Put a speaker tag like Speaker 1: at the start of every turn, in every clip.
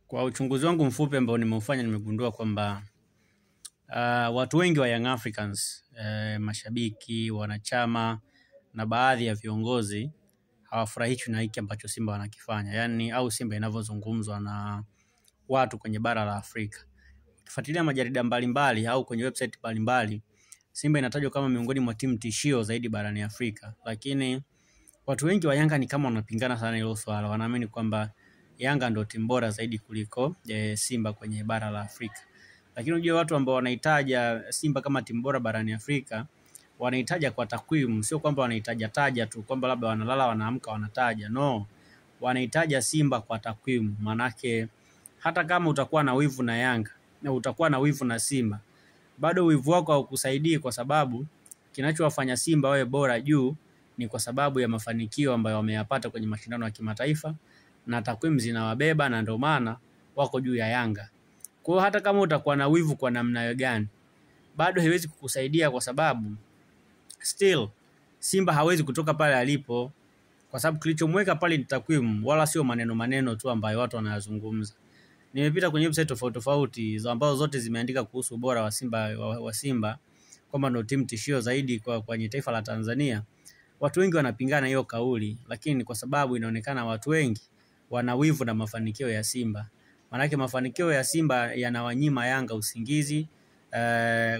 Speaker 1: Kwa uchunguzi wangu mfupi ambao nimeufanya, nimegundua kwamba watu wengi wa Young Africans, mashabiki, wanachama na baadhi ya viongozi hawafurahishwi na hiki ambacho Simba wanakifanya. Yaani au Simba inavyozungumzwa na watu kwenye bara la Afrika. Ukifuatilia majarida mbalimbali au kwenye website mbalimbali, Simba inatajwa kama miongoni mwa timu tishio zaidi barani Afrika. Lakini watu wengi wa Yanga ni kama wanapingana sana hilo swala. Wanaamini kwamba Yanga ndio timu bora zaidi kuliko Simba kwenye bara la Afrika. Lakini unajua watu ambao wanahitaja Simba kama timu bora barani Afrika, wanahitaja kwa takwimu, sio kwamba wanahitaja tu kwamba labda wanalala wanaamka wanataja. No. Wanahitaja Simba kwa takwimu. Manake hata kama utakuwa na wivu na Yanga na utakuwa na wivu na Simba, bado wivu wako haukusaidii, kwa sababu kinachowafanya Simba wawe bora juu ni kwa sababu ya mafanikio ambayo wameyapata kwenye mashindano ya kimataifa, na takwimu zinawabeba, na ndio maana wako juu ya Yanga. Kwa hiyo hata kama utakuwa na wivu kwa namna gani, bado haiwezi kukusaidia, kwa sababu still Simba hawezi kutoka pale alipo, kwa sababu kilichomweka pale ni takwimu, wala sio maneno tu ambayo watu wanayazungumza. Nimepita kwenye website tofauti ambazo zote zimeandika kuhusu ubora wa Simba kwamba ndio timu tishio zaidi kwenye taifa la Tanzania. Watu wengi wanapingana hiyo kauli, lakini kwa sababu inaonekana watu wengi wana wivu na mafanikio ya Simba. Manake mafanikio ya Simba yanawanyima Yanga usingizi,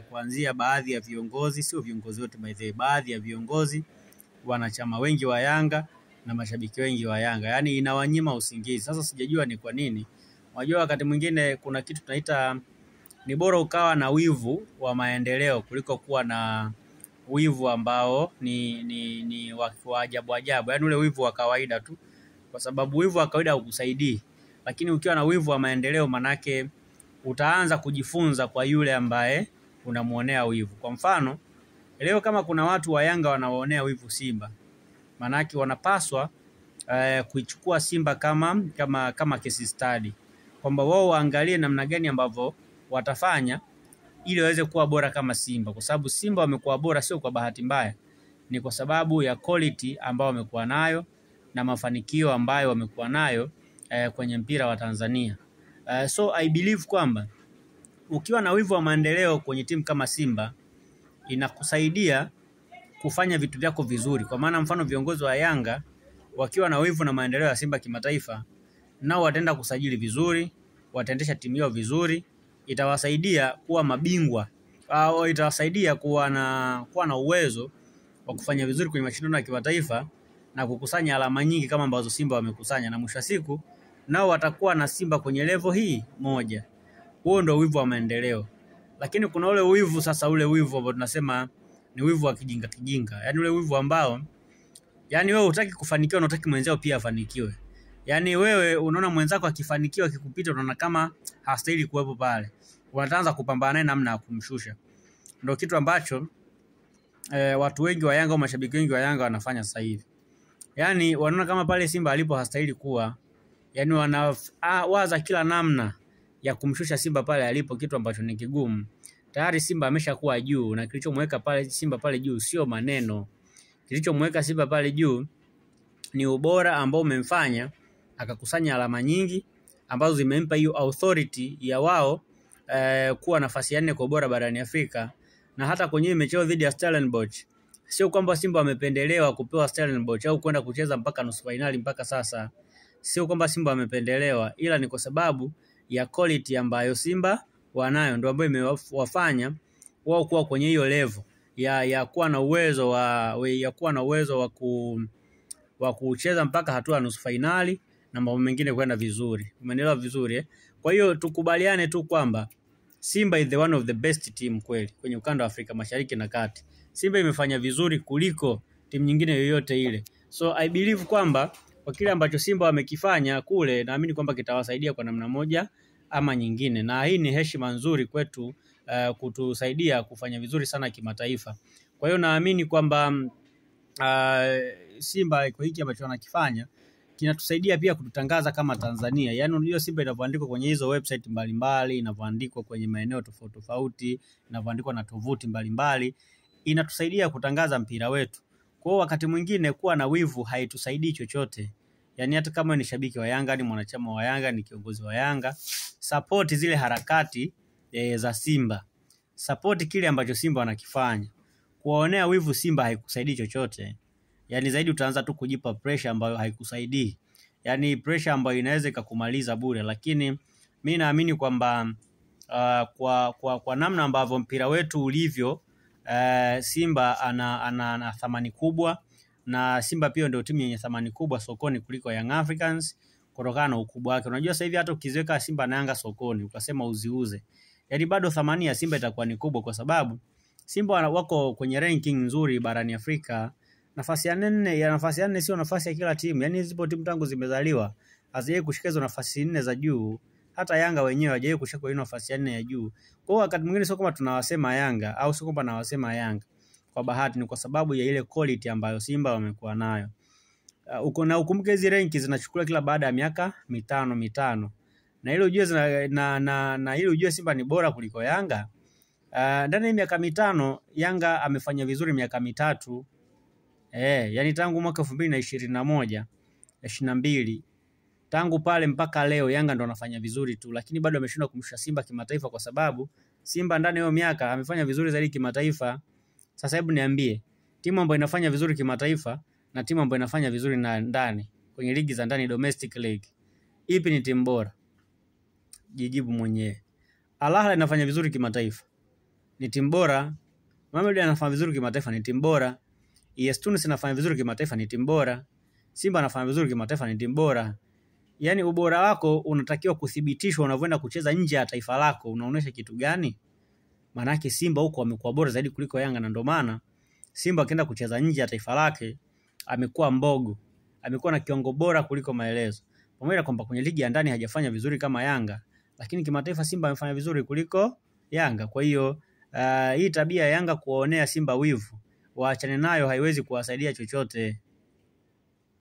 Speaker 1: kuanzia baadhi ya viongozi, sio viongozi wote by the way, baadhi ya viongozi, wanachama wengi wa Yanga na mashabiki wengi wa Yanga. Yaani inawanyima usingizi. Sasa sijajua ni kwa nini. Unajua wakati mwingine kuna kitu tunaita ni bora ukawa na wivu wa maendeleo kuliko kuwa na wivu ambao ni wa ajabu. Yaani ule wivu wa kawaida tu, kwa sababu wivu wa kawaida haukusaidii. Lakini ukiwa na wivu wa maendeleo, manake utaanza kujifunza kwa yule ambaye unamuonea wivu. Kwa mfano, leo kama kuna watu wa Yanga wanawaonea wivu Simba, manake wanapaswa kuichukua Simba kama case study, kwamba wao waangalie namna gani ambavyo watafanya ili waweze kuwa bora kama Simba. Kwa sababu Simba wamekuwa bora sio kwa bahati mbaya, ni kwa sababu ya quality ambao wamekuwa nayo na mafanikio ambayo wamekuwa nayo kwenye mpira wa Tanzania. So I believe kwamba ukiwa na wivu wa maendeleo kwenye timu kama Simba, inakusaidia kufanya vitu vyako vizuri. Kwa maana mfano viongozi wa Yanga wakiwa na wivu na maendeleo ya Simba kimataifa, nao wataenda kusajili vizuri, wataendesha timu yao vizuri, itawasaidia kuwa mabingwa, au itawasaidia kuwa na uwezo wa kufanya vizuri kwenye mashindano ya kimataifa na kukusanya alama nyingi kama ambazo Simba wamekusanya, na mwisho wa siku nao watakuwa na Simba kwenye level hii moja. Huo ndio wivu wa maendeleo. Lakini kuna ule wivu sasa, ule wivu ambao tunasema ni wivu wa kijinga. Yaani ule wivu ambao, yaani wewe hutaki kufanikiwa na hutaki mwenzao pia afanikiwe. Yaani wewe unaona mwenzako akifanikiwa akikupita, unaona kama hastahili kuwepo pale. Unaanza kupambana naye namna ya kumshusha. Ndio kitu ambacho watu wengi wa Yanga au mashabiki wengi wa Yanga wanafanya sasa hivi. Yaani wanaona kama pale Simba alipo hastahili kuwa. Yaani wanawaza kila namna ya kumshusha Simba pale alipo, kitu ambacho ni kigumu. Tayari Simba ameshakuwa juu, na kilichomweka pale Simba pale juu sio maneno. Kilichomweka Simba pale juu ni ubora ambao umemfanya akakusanya alama nyingi ambazo zimempa hiyo authority ya wao kuwa nafasi ya 4 kwa ubora barani Afrika. Na hata kwenye mechi yao dhidi ya Stellenbosch, sio kwamba Simba wamependelewa kupewa Stellenbosch au kwenda kucheza mpaka nusu finali mpaka sasa. Sio kwamba Simba wamependelewa, ila ni kwa sababu ya quality ambayo Simba wanayo, ndio ambayo imewafanya wao kuwa kwenye hiyo level ya kuwa na uwezo wa kucheza mpaka hatua ya nusu finali na mambo mengine kwenda vizuri. Umeelewa vizuri? Kwa hiyo tukubaliane tu kwamba Simba is the one of the best team kweli kwenye ukanda wa Afrika Mashariki na Kati. Simba imefanya vizuri kuliko timu nyingine yoyote ile. So I believe kwamba kwa kile ambacho Simba wamekifanya kule, naamini kwamba kitawasaidia kwa namna moja ama nyingine, na hii ni heshima nzuri kwetu kutusaidia kufanya vizuri sana kimataifa. Kwa hiyo naamini kwamba Simba kwa hiki ambacho wanakifanya kinatusaidia pia kututangaza kama Tanzania. Yaani unajua Simba inavyoandikwa kwenye hizo website mbalimbali, inavyoandikwa kwenye maeneo tofauti, inavyoandikwa na tovuti mbalimbali, inatusaidia kutangaza mpira wetu. Kwa wakati mwingine kuwa na wivu haitusaidii chochote. Yani hata kama ni shabiki wa Yanga, ni mwanachama wa Yanga, ni kiongozi wa Yanga, support zile harakati za Simba. Support kile ambacho Simba wanakifanya. Kuwaonea wivu Simba haikusaidii chochote. Yani zaidi utaanza tu kujipa pressure ambayo haikusaidii. Yani pressure ambayo inaweza ikakumaliza bure. Lakini mimi naamini kwamba kwa namna ambavyo mpira wetu ulivyo, Simba ana thamani kubwa, na Simba pia ndio timu yenye thamani kubwa sokoni kuliko Young Africans kutokana na ukubwa wake. Unajua sasa hivi hata ukiziweka Simba na Yanga sokoni ukasema uziuze, yani bado thamani ya Simba itakuwa ni kubwa, kwa sababu Simba wako kwenye ranking nzuri barani Afrika. Nafasi ya 4 sio nafasi ya kila timu. Yani zipo timu tangu zimezaliwa hazijawahi kushika hizo nafasi 4 za juu. Hata Yanga wenyewe hawajawahi kushika hiyo nafasi ya 4 ya juu. Kwa hiyo wakati mwingine sio kama tunawasema Yanga au sio kwamba nawasema Yanga kwa bahati, ni kwa sababu ya ile quality ambayo Simba wamekuwa nayo. Ukumbuke hizi ranki zinachukua kila baada ya miaka mitano. Na ile ujue na ile ujue Simba ni bora kuliko Yanga. Ndani ya miaka 5 Yanga amefanya vizuri miaka 3. Yani tangu mwaka 2021, 22, tangu pale mpaka leo Yanga ndo anafanya vizuri tu, lakini bado ameshindwa kumshusha Simba kimataifa, kwa sababu Simba ndani ya hiyo miaka amefanya vizuri zaidi kimataifa. Sasa hebu niambie, timu ambayo inafanya vizuri kimataifa na timu ambayo inafanya vizuri na ndani kwenye ligi za ndani, domestic league, ipi ni timu bora? Jijibu mwenyewe. Al Ahly inafanya vizuri kimataifa, ni timu bora. Mamelodi anafanya vizuri kimataifa, ni timu bora. AS Tunis anafanya vizuri kimataifa, ni timu bora. Simba anafanya vizuri kimataifa, ni timu bora. Yani ubora wako unatakiwa kuthibitishwa unavyoenda kucheza nje ya taifa lako. Unaonesha kitu gani? Maana yake Simba huko amekuwa bora zaidi kuliko Yanga, na ndio maana Simba akienda kucheza nje ya taifa lake amekuwa mbogo. Amekuwa na kiwango bora kuliko maelezo. Pamoja kwamba kwenye ligi ya ndani hajafanya vizuri kama Yanga, lakini kimataifa Simba amefanya vizuri kuliko Yanga. Kwa hiyo hii tabia ya Yanga kuwaonea Simba wivu, waachane nayo, haiwezi kuwasaidia chochote.